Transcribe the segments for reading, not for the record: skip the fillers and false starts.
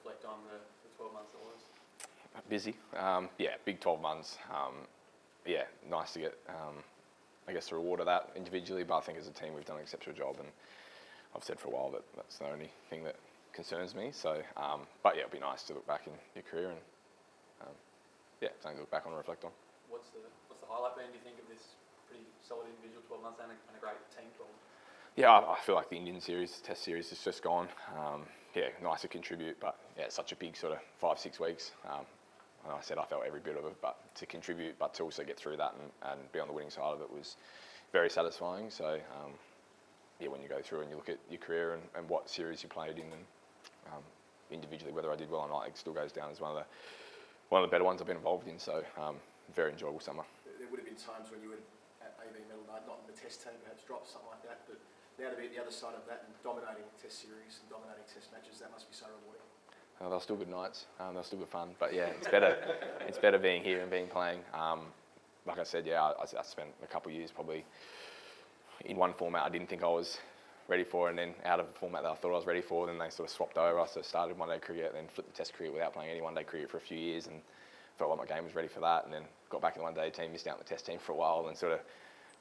reflect on the 12 months that was? Busy. Yeah, big 12 months. Yeah, nice to get, I guess, the reward of that individually, but I think as a team we've done an exceptional job, and I've said for a while that that's the only thing that concerns me. So, but yeah, it'd be nice to look back in your career and, yeah, something to look back on and reflect on. What's the highlight been, do you think, of this pretty solid individual 12 months and a great team 12? Yeah, I feel like the Indian series, the Test series, has just gone. Yeah, nice to contribute, but yeah, it's such a big sort of 5-6 weeks. And I said I felt every bit of it, but to contribute, but to also get through that and be on the winning side of it was very satisfying. So yeah, when you go through and you look at your career and what series you played in, and individually whether I did well or not, it still goes down as one of the better ones I've been involved in. So very enjoyable summer. There would have been times when you would, at AB medal night, not in the Test team, perhaps drop something like that, but now to be at the other side of that and dominating Test series and dominating Test matches, that must be so rewarding. They're still good nights. They're still good fun. But yeah, it's better. It's better being here and being playing. Like I said, yeah, I spent a couple of years probably in one format I didn't think I was ready for, and then out of a format that I thought I was ready for, then they sort of swapped over. So I started one-day cricket, then flipped the Test cricket without playing any one-day cricket for a few years, and felt like my game was ready for that. And then got back in the one-day team, missed out on the Test team for a while, and sort of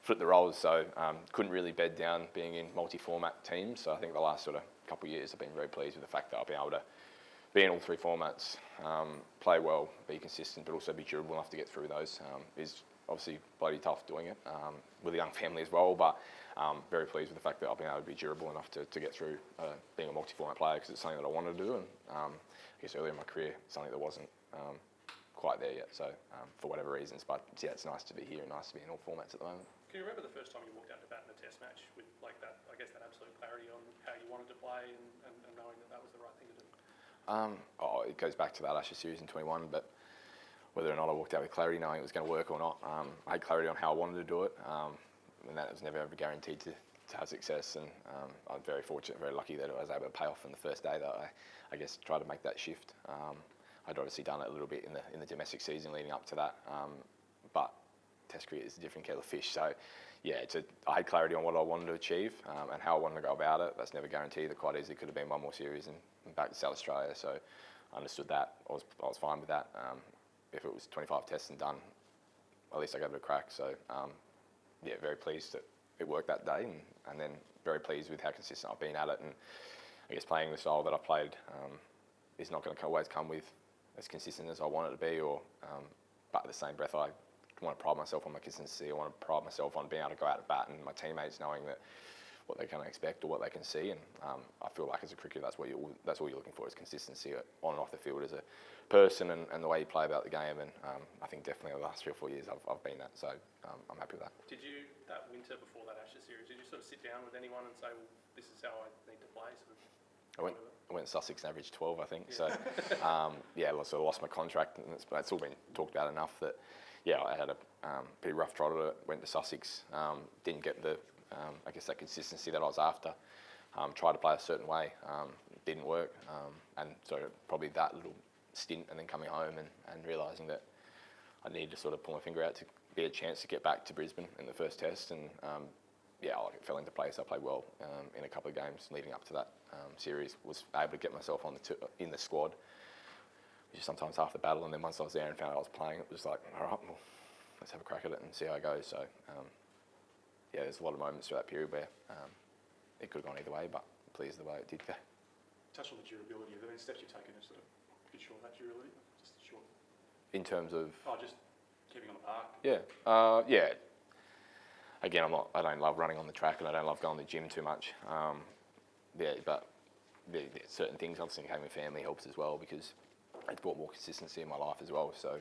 flipped the roles. So couldn't really bed down being in multi-format teams. So I think the last sort of couple of years I've been very pleased with the fact that I've been able to be in all three formats, play well, be consistent, but also be durable enough to get through those. Is obviously bloody tough doing it with a young family as well, but very pleased with the fact that I've been able to be durable enough to get through being a multi-format player, because it's something that I wanted to do, and I guess earlier in my career, something that wasn't quite there yet. So for whatever reasons, but yeah, it's nice to be here and nice to be in all formats at the moment. Can you remember the first time you walked out to bat in a Test match with like that, I guess, that absolute clarity on how you wanted to play and knowing that was the right thing to do? It goes back to that Ashes series in 21, but whether or not I walked out with clarity knowing it was going to work or not, I had clarity on how I wanted to do it, and that was never ever guaranteed to have success. And I'm very fortunate, very lucky that I was able to pay off on the first day that I guess tried to make that shift. I'd obviously done it a little bit in the domestic season leading up to that, but Test cricket is a different kettle of fish. So yeah, I had clarity on what I wanted to achieve and how I wanted to go about it. That's never guaranteed. That quite easily could have been one more series and back to South Australia. So I understood that. I was fine with that. If it was 25 tests and done, at least I gave it a crack. So yeah, very pleased that it worked that day, and then very pleased with how consistent I've been at it. And I guess playing the style that I played is not going to always come with as consistent as I want it to be, but at the same breath, I want to pride myself on my consistency. I want to pride myself on being able to go out at bat and my teammates knowing that what they can expect or what they can see. And I feel like as a cricketer, that's all you're looking for, is consistency on and off the field as a person and the way you play about the game. And I think definitely over the last 3 or 4 years I've been that. So I'm happy with that. Did you, that winter before that Ashes series, did you sort of sit down with anyone and say, well, this is how I need to play? I went Sussex and averaged 12, I think. Yeah. So yeah, so I lost my contract, and it's all been talked about enough that yeah, I had a pretty rough trot at it. Went to Sussex, didn't get the I guess that consistency that I was after. Tried to play a certain way, didn't work, and so probably that little stint, and then coming home and realising that I needed to sort of pull my finger out to get a chance to get back to Brisbane in the first test, and yeah, it fell into place. I played well in a couple of games leading up to that series. Was able to get myself in the squad, which is sometimes half the battle. And then once I was there and found out I was playing, it was like, all right, well, let's have a crack at it and see how it goes. So yeah, there's a lot of moments through that period where it could have gone either way, but I'm pleased the way it did go. Touch on the durability. Have there been steps you've taken to sort of ensure that durability? Just short. In terms of? Oh, just keeping on the park. Yeah, yeah. Again, I don't love running on the track, and I don't love going to the gym too much. Yeah, but certain things, obviously having a family helps as well, because it's brought more consistency in my life as well. So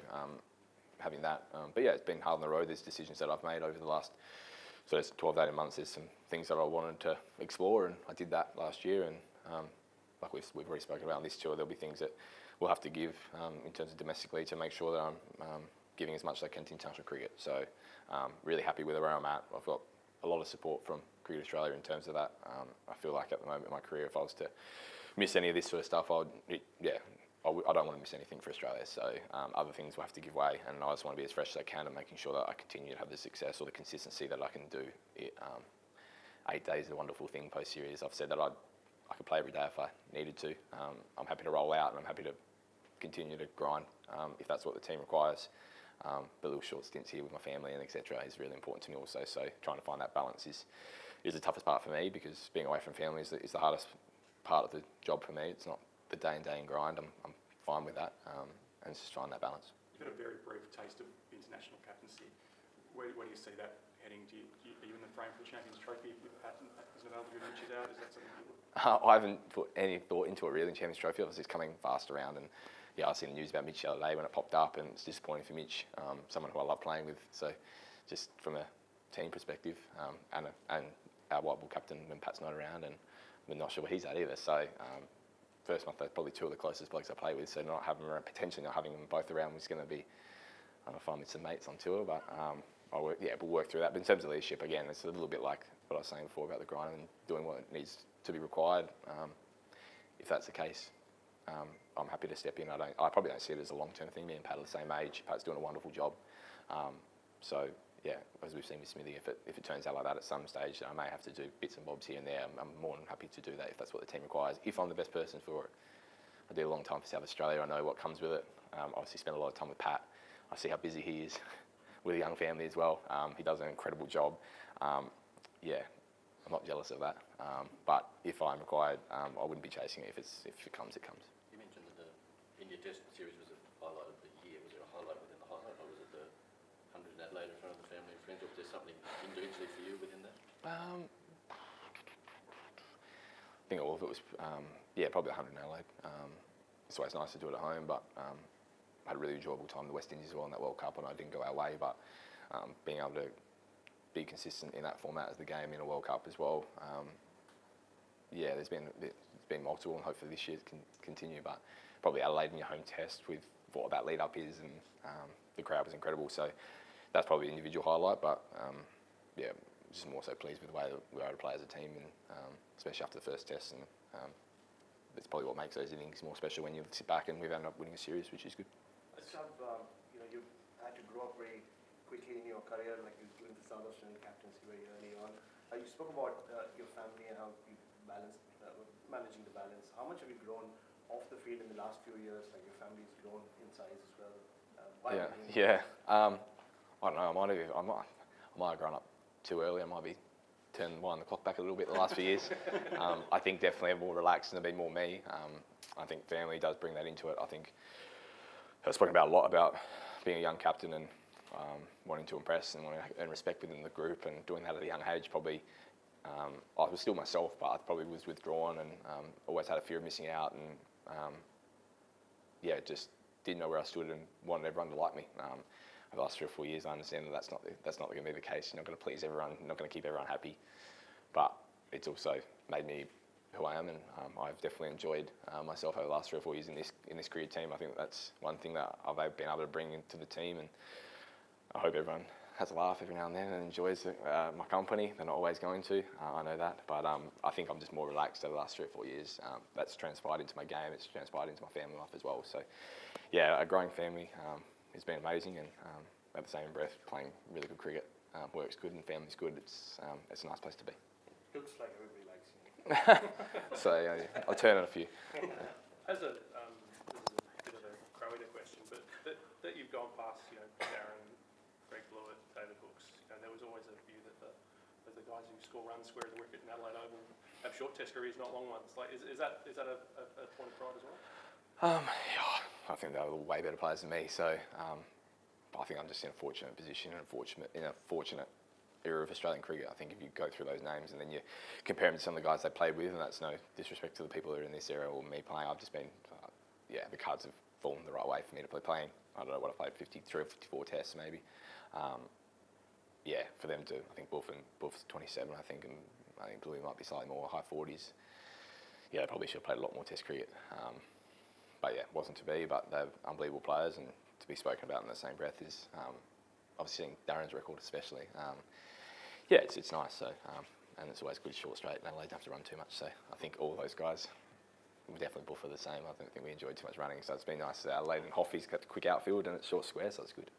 having that, but yeah, it's been hard on the road. There's decisions that I've made over the last sort of 12 to 18 months. There's some things that I wanted to explore, and I did that last year. And like we've already spoken about on this tour, there'll be things that we'll have to give in terms of domestically to make sure that I'm giving as much as I can to international cricket. So really happy with where I'm at. I've got a lot of support from Cricket Australia in terms of that. I feel like at the moment in my career, if I was to miss any of this sort of stuff, I don't want to miss anything for Australia. So other things will have to give way, and I just want to be as fresh as I can and making sure that I continue to have the success or the consistency that I can do it. 8 days is a wonderful thing post-series. I've said that I I could play every day if I needed to. I'm happy to roll out and I'm happy to continue to grind if that's what the team requires. But little short stints here with my family and etc. is really important to me also. So trying to find that balance is the toughest part for me, because being away from family is the hardest part of the job for me. It's not the day in grind. I'm fine with that, and it's just finding that balance. You've had a very brief taste of international captaincy. Where do you see that heading? Are you in the frame for the Champions Trophy with Pat and Annabel to reach out? Is that something you would? I haven't put any thought into it really. Champions Trophy obviously is coming fast around, and yeah, I seen the news about Mitch the other day when it popped up, and it's disappointing for Mitch, someone who I love playing with. So just from a team perspective, and our white ball captain when Pat's not around, and we're not sure where he's at either. So first month, they're probably two of the closest blokes I play with. So not having them around, potentially not having them both around was going to be fun with some mates on tour. But we'll work through that. But in terms of leadership, again, it's a little bit like what I was saying before about the grind and doing what needs to be required. If that's the case, I'm happy to step in. I probably don't see it as a long-term thing. Me and Pat are the same age. Pat's doing a wonderful job. So yeah, as we've seen with Smithy, if it turns out like that at some stage, I may have to do bits and bobs here and there. I'm more than happy to do that if that's what the team requires, if I'm the best person for it. I did a long time for South Australia. I know what comes with it. Obviously spent a lot of time with Pat. I see how busy he is with a young family as well. He does an incredible job. Yeah, I'm not jealous of that. But if I'm required, I wouldn't be chasing it. If it comes, it comes. You mentioned that the India Test series was a highlight of the year. Was there a highlight within the highlight, or was it the 100 in Adelaide in front of the family and friends, or was there something individually for you within that? I think all of it was, probably 100 in Adelaide. It's always nice to do it at home, but I had a really enjoyable time in the West Indies as well in that World Cup, and I didn't go our way, but being able to be consistent in that format as the game in a World Cup as well. There's been multiple, and hopefully this year can continue, but probably Adelaide in your home test with what that lead up is, and the crowd was incredible, so that's probably an individual highlight, but just more so pleased with the way that we were able to play as a team, and especially after the first test, and it's probably what makes those innings more special when you sit back and we've ended up winning a series, which is good. You had to grow up very quickly in your career, like you doing the South Australian captaincy very early on. You spoke about your family and how you managing the balance. How much have you grown off the field in the last few years? Like your family's grown in size as well. I don't know. I might have grown up too early. I might be wind the clock back a little bit the last few years. I think definitely I'm more relaxed and I've been more me. I think family does bring that into it. I think I've spoken about a lot about being a young captain and wanting to impress and wanting to earn respect within the group, and doing that at a young age. Probably I was still myself, but I probably was withdrawn and always had a fear of missing out, and just didn't know where I stood and wanted everyone to like me. Over the last 3 or 4 years, I understand that that's not going to be the case. You're not going to please everyone. You're not going to keep everyone happy. But it's also made me who I am, and I've definitely enjoyed myself over the last 3 or 4 years in this career team. I think that's one thing that I've been able to bring into the team, and I hope everyone has a laugh every now and then and enjoys my company. They're not always going to, I know that, but I think I'm just more relaxed over the last 3 or 4 years. That's transpired into my game. It's transpired into my family life as well. So, yeah, a growing family has been amazing, and at the same breath, playing really good cricket works good and family's good. It's a nice place to be. Looks like everybody likes you. So I'll turn on a few. As this is a bit of a Croatia question, but that you've gone past, Darren, Greg Blewett, David Hooks, there was always a view that the guys who score runs square the wicket in Adelaide Oval have short test careers, not long ones. Like, is that a point of pride as well? I think they were way better players than me, so I think I'm just in a fortunate position and in a fortunate era of Australian cricket. I think if you go through those names and then you compare them to some of the guys they played with, and that's no disrespect to the people that are in this era or me playing, I've just been, the cards have fallen the right way for me to play playing. I don't know what I played, 53 or 54 tests maybe. For them to, I think Buff's 27, I think, and I think Bluey might be slightly more, high 40s. Yeah, they probably should have played a lot more test cricket. But yeah, it wasn't to be, but they're unbelievable players, and to be spoken about in the same breath is obviously seeing Darren's record especially. It's nice. So, and it's always good short straight. Adelaide don't have to run too much. So I think all those guys were definitely Buff are the same. I don't think we enjoyed too much running. So it's been nice. Adelaide and Hoffy's got the quick outfield and it's short square, so it's good.